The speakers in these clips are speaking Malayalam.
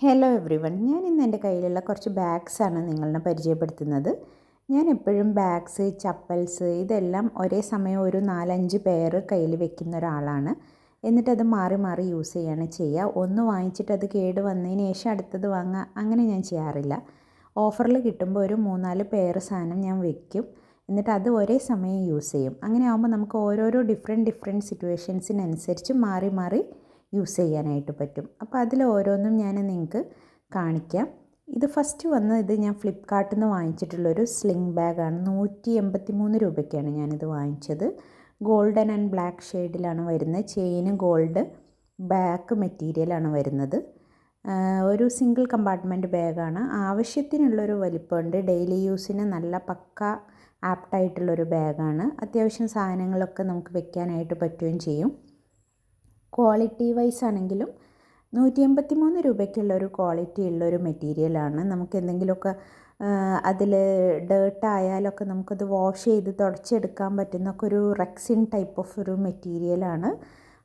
ഹലോ എവ്രിവൺ, ഞാൻ ഇന്ന് എൻ്റെ കയ്യിലുള്ള കുറച്ച് ബാഗ്സാണ് നിങ്ങളെ പരിചയപ്പെടുത്തുന്നത്. ഞാൻ എപ്പോഴും ബാഗ്സ്, ചപ്പൽസ് ഇതെല്ലാം ഒരേ സമയം ഒരു 4-5 പെയർ കയ്യിൽ വെക്കുന്ന ഒരാളാണ്. എന്നിട്ടത് മാറി മാറി യൂസ് ചെയ്യുക. ഒന്ന് വാങ്ങിച്ചിട്ട് അത് കേട് വന്നതിന് ശേഷം അടുത്തത് വാങ്ങുക, അങ്ങനെ ഞാൻ ചെയ്യാറില്ല. ഓഫറിൽ കിട്ടുമ്പോൾ ഒരു 3-4 പെയർ സാധനം ഞാൻ വെക്കും. എന്നിട്ട് അത് ഒരേ സമയം യൂസ് ചെയ്യും. അങ്ങനെ ആകുമ്പോൾ നമുക്ക് ഓരോരോ ഡിഫറെൻറ്റ് സിറ്റുവേഷൻസിനനുസരിച്ച് മാറി മാറി യൂസ് ചെയ്യാനായിട്ട് പറ്റും. അപ്പോൾ അതിൽ ഓരോന്നും ഞാൻ നിങ്ങൾക്ക് കാണിക്കാം. ഇത് ഫസ്റ്റ് ഇത് ഞാൻ ഫ്ലിപ്കാർട്ടിൽ നിന്ന് വാങ്ങിച്ചിട്ടുള്ളൊരു സ്ലിംഗ് ബാഗാണ്. 183 രൂപയ്ക്കാണ് ഞാനിത് വാങ്ങിച്ചത്. ഗോൾഡൻ ആൻഡ് ബ്ലാക്ക് ഷെയ്ഡിലാണ് വരുന്നത്. ചെയിന് ഗോൾഡ്, ബാക്ക് മെറ്റീരിയലാണ് വരുന്നത്. ഒരു സിംഗിൾ കമ്പാർട്ട്മെൻറ്റ് ബാഗാണ്. ആവശ്യത്തിനുള്ളൊരു വലിപ്പമുണ്ട്. ഡെയിലി യൂസിന് നല്ല പക്ക ആപ്റ്റായിട്ടുള്ളൊരു ബാഗാണ്. അത്യാവശ്യം സാധനങ്ങളൊക്കെ നമുക്ക് വെക്കാനായിട്ട് പറ്റുകയും ചെയ്യും. ക്വാളിറ്റി വൈസ് ആണെങ്കിലും 183 രൂപയ്ക്കുള്ളൊരു ക്വാളിറ്റി ഉള്ളൊരു മെറ്റീരിയലാണ്. നമുക്ക് എന്തെങ്കിലുമൊക്കെ അതിൽ ഡേർട്ട് ആയാലൊക്കെ നമുക്കത് വാഷ് ചെയ്ത് തുടച്ചെടുക്കാൻ പറ്റുന്നൊക്കെ ഒരു റെക്സിൻ ടൈപ്പ് ഓഫ് ഒരു മെറ്റീരിയലാണ്.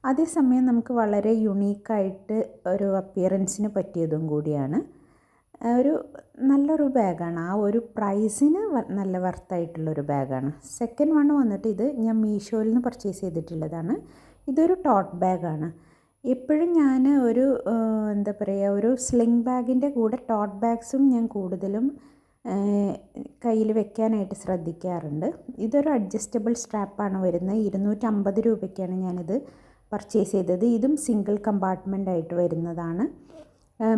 അതേസമയം നമുക്ക് വളരെ യുണീക്കായിട്ട് ഒരു അപ്പിയറൻസിന് പറ്റിയതും കൂടിയാണ്. ഒരു നല്ലൊരു ബാഗാണ്. ആ ഒരു പ്രൈസിന് നല്ല വർത്തായിട്ടുള്ളൊരു ബാഗാണ്. സെക്കൻഡ് വൺ വന്നിട്ട് ഇത് ഞാൻ മീഷോയിൽ നിന്ന് പർച്ചേസ് ചെയ്തിട്ടുള്ളതാണ്. ഇതൊരു ടോട്ട് ബാഗാണ്. എപ്പോഴും ഞാൻ ഒരു ഒരു സ്ലിംഗ് ബാഗിൻ്റെ കൂടെ ടോട്ട് ബാഗ്സും ഞാൻ കൂടുതലും കയ്യിൽ വെക്കാനായിട്ട് ശ്രദ്ധിക്കാറുണ്ട്. ഇതൊരു അഡ്ജസ്റ്റബിൾ സ്ട്രാപ്പാണ് വരുന്നത്. 250 രൂപയ്ക്കാണ് ഞാനിത് പർച്ചേസ് ചെയ്തത്. ഇതും സിംഗിൾ കമ്പാർട്ട്മെൻ്റ് ആയിട്ട് വരുന്നതാണ്.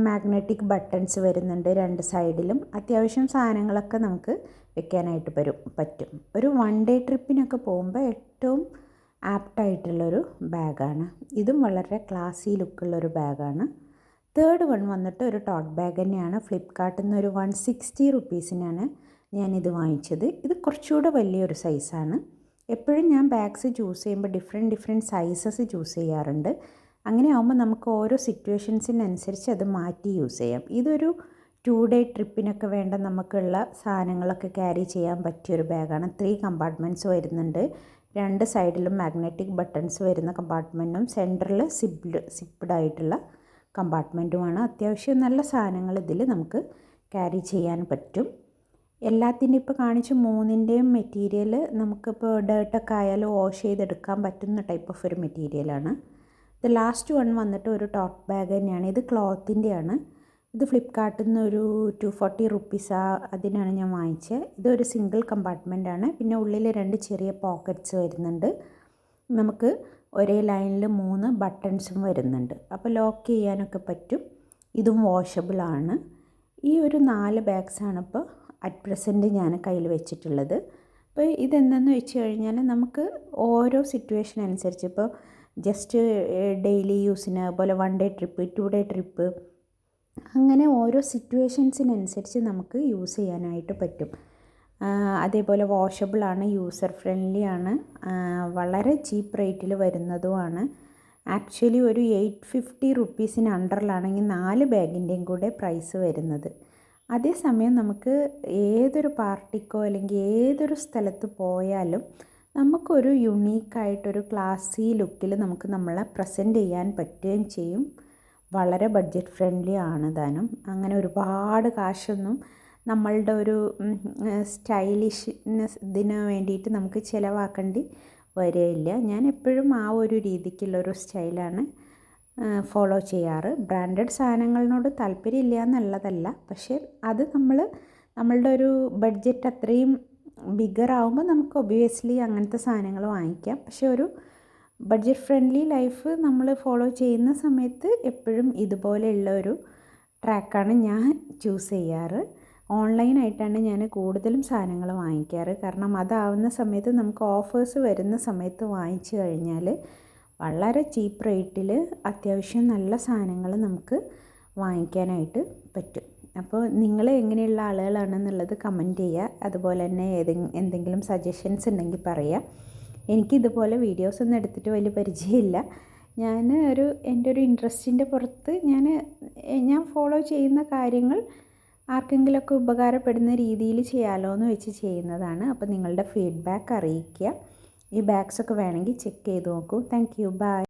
മാഗ്നറ്റിക് ബട്ടൺസ് വരുന്നുണ്ട് 2 സൈഡിലും. അത്യാവശ്യം സാധനങ്ങളൊക്കെ നമുക്ക് വെക്കാനായിട്ട് പറ്റും. ഒരു 1 ഡേ ട്രിപ്പിനൊക്കെ പോകുമ്പോൾ ഏറ്റവും ആപ്റ്റായിട്ടുള്ളൊരു ബാഗാണ്. ഇതും വളരെ ക്ലാസി ലുക്കുള്ളൊരു ബാഗാണ്. തേർഡ് വൺ വന്നിട്ട് ഒരു ടോട്ട് ബാഗ് തന്നെയാണ്. ഫ്ലിപ്കാർട്ടിൽ നിന്ന് ഒരു 160 റുപ്പീസിനാണ് ഞാനിത് വാങ്ങിച്ചത്. ഇത് കുറച്ചുകൂടെ വലിയൊരു സൈസാണ്. എപ്പോഴും ഞാൻ ബാഗ്സ് ചൂസ് ചെയ്യുമ്പോൾ ഡിഫറെൻറ്റ് സൈസസ് ചൂസ് ചെയ്യാറുണ്ട്. അങ്ങനെ ആകുമ്പോൾ നമുക്ക് ഓരോ സിറ്റുവേഷൻസിനനുസരിച്ച് അത് മാറ്റി യൂസ് ചെയ്യാം. ഇതൊരു 2 ഡേ ട്രിപ്പിനൊക്കെ വേണ്ട നമുക്കുള്ള സാധനങ്ങളൊക്കെ ക്യാരി ചെയ്യാൻ പറ്റിയൊരു ബാഗാണ്. 3 കമ്പാർട്ട്മെൻറ്റ്സ് വരുന്നുണ്ട്. 2 സൈഡിലും മാഗ്നറ്റിക് ബട്ടൺസ് വരുന്ന കമ്പാർട്ട്മെൻറ്റും സെൻറ്ററിൽ സിപ്പ്ഡ് ആയിട്ടുള്ള കമ്പാർട്ട്മെൻറ്റുമാണ്. അത്യാവശ്യം നല്ല സാധനങ്ങൾ ഇതിൽ നമുക്ക് ക്യാരി ചെയ്യാൻ പറ്റും. എല്ലാത്തിൻ്റെയും ഇപ്പോൾ കാണിച്ച 3ൻ്റെയും മെറ്റീരിയൽ നമുക്കിപ്പോൾ ഡേർട്ടൊക്കെ ആയാലും വാഷ് ചെയ്തെടുക്കാൻ പറ്റുന്ന ടൈപ്പ് ഓഫ് ഒരു മെറ്റീരിയലാണ്. ഇത് ലാസ്റ്റ് വൺ വന്നിട്ട് ഒരു ടോട്ട് ബാഗ് തന്നെയാണ്. ഇത് ക്ലോത്തിൻ്റെയാണ്. ഇത് ഫ്ലിപ്കാർട്ടിൽ നിന്ന് ഒരു 240 റുപ്പീസ് അതിനാണ് ഞാൻ വാങ്ങിച്ചത്. ഇതൊരു സിംഗിൾ കമ്പാർട്ട്മെൻറ്റാണ്. പിന്നെ ഉള്ളിൽ 2 ചെറിയ പോക്കറ്റ്സ് വരുന്നുണ്ട്. നമുക്ക് ഒരേ ലൈനിൽ 3 ബട്ടൺസും വരുന്നുണ്ട്. അപ്പോൾ ലോക്ക് ചെയ്യാനൊക്കെ പറ്റും. ഇതും വാഷബിളാണ്. ഈ ഒരു 4 ബാഗ്സാണ് ഇപ്പോൾ അറ്റ് പ്രസൻറ്റ് ഞാൻ കയ്യിൽ വെച്ചിട്ടുള്ളത്. അപ്പോൾ ഇതെന്താണെന്ന് വെച്ച് കഴിഞ്ഞാൽ നമുക്ക് ഓരോ സിറ്റുവേഷൻ അനുസരിച്ച് ഇപ്പോൾ ജസ്റ്റ് ഡെയിലി യൂസിന്, അതുപോലെ 1 ഡേ ട്രിപ്പ്, 2 ഡേ ട്രിപ്പ്, അങ്ങനെ ഓരോ സിറ്റുവേഷൻസിനനുസരിച്ച് നമുക്ക് യൂസ് ചെയ്യാനായിട്ട് പറ്റും. അതേപോലെ വാഷബിളാണ്, യൂസർ ഫ്രണ്ട്ലി ആണ്, വളരെ ചീപ്പ് റേറ്റിൽ വരുന്നതുമാണ്. ആക്ച്വലി ഒരു 850 റുപ്പീസിന് അണ്ടറിലാണെങ്കിൽ 4 ബാഗിൻ്റെയും കൂടെ പ്രൈസ് വരുന്നത്. അതേസമയം നമുക്ക് ഏതൊരു പാർട്ടിക്കോ അല്ലെങ്കിൽ ഏതൊരു സ്ഥലത്ത് പോയാലും നമുക്കൊരു യുണീക്കായിട്ടൊരു ക്ലാസി ലുക്കിൽ നമുക്ക് നമ്മളെ പ്രസൻറ്റ് ചെയ്യാൻ പറ്റുകയും ചെയ്യും. വളരെ ബഡ്ജറ്റ് ഫ്രണ്ട്ലി ആണ് താനും. അങ്ങനെ ഒരുപാട് കാശൊന്നും നമ്മളുടെ ഒരു സ്റ്റൈലിഷ്നെസ് ഇതിന് വേണ്ടിയിട്ട് നമുക്ക് ചിലവാക്കേണ്ടി വരികയില്ല. ഞാൻ എപ്പോഴും ആ ഒരു രീതിക്കുള്ളൊരു സ്റ്റൈലാണ് ഫോളോ ചെയ്യാറ്. ബ്രാൻഡഡ് സാധനങ്ങളിനോട് താല്പര്യമില്ല എന്നുള്ളതല്ല, പക്ഷേ അത് നമ്മളുടെ ഒരു ബഡ്ജറ്റ് അത്രയും ബിഗറാവുമ്പോൾ നമുക്ക് ഒബ്വിയസ്ലി അങ്ങനത്തെ സാധനങ്ങൾ വാങ്ങിക്കാം. പക്ഷേ ഒരു ബഡ്ജറ്റ് ഫ്രണ്ട്ലി ലൈഫ് നമ്മൾ ഫോളോ ചെയ്യുന്ന സമയത്ത് എപ്പോഴും ഇതുപോലെയുള്ള ഒരു ട്രാക്കാണ് ഞാൻ ചൂസ് ചെയ്യാറ്. ഓൺലൈനായിട്ടാണ് ഞാൻ കൂടുതലും സാധനങ്ങൾ വാങ്ങിക്കാറ്. കാരണം അതാവുന്ന സമയത്ത് നമുക്ക് ഓഫേഴ്സ് വരുന്ന സമയത്ത് വാങ്ങിച്ചു കഴിഞ്ഞാൽ വളരെ ചീപ്പ് റേറ്റിൽ അത്യാവശ്യം നല്ല സാധനങ്ങൾ നമുക്ക് വാങ്ങിക്കാനായിട്ട് പറ്റും. അപ്പോൾ നിങ്ങൾ എങ്ങനെയുള്ള ആളുകളാണെന്നുള്ളത് കമൻറ്റ് ചെയ്യുക. അതുപോലെ തന്നെ എന്തെങ്കിലും സജഷൻസ് ഉണ്ടെങ്കിൽ പറയുക. എനിക്കിതുപോലെ വീഡിയോസൊന്നും എടുത്തിട്ട് വലിയ പരിചയമില്ല. എൻ്റെ ഒരു ഇൻട്രസ്റ്റിൻ്റെ പുറത്ത് ഞാൻ ഫോളോ ചെയ്യുന്ന കാര്യങ്ങൾ ആർക്കെങ്കിലുമൊക്കെ ഉപകാരപ്പെടുന്ന രീതിയിൽ ചെയ്യാമല്ലോ എന്ന് വെച്ച് ചെയ്യുന്നതാണ്. അപ്പോൾ നിങ്ങളുടെ ഫീഡ്ബാക്ക് അറിയിക്കുക. ഈ ബാഗ്സൊക്കെ വേണമെങ്കിൽ ചെക്ക് ചെയ്ത് നോക്കൂ. Thank you. ബൈ.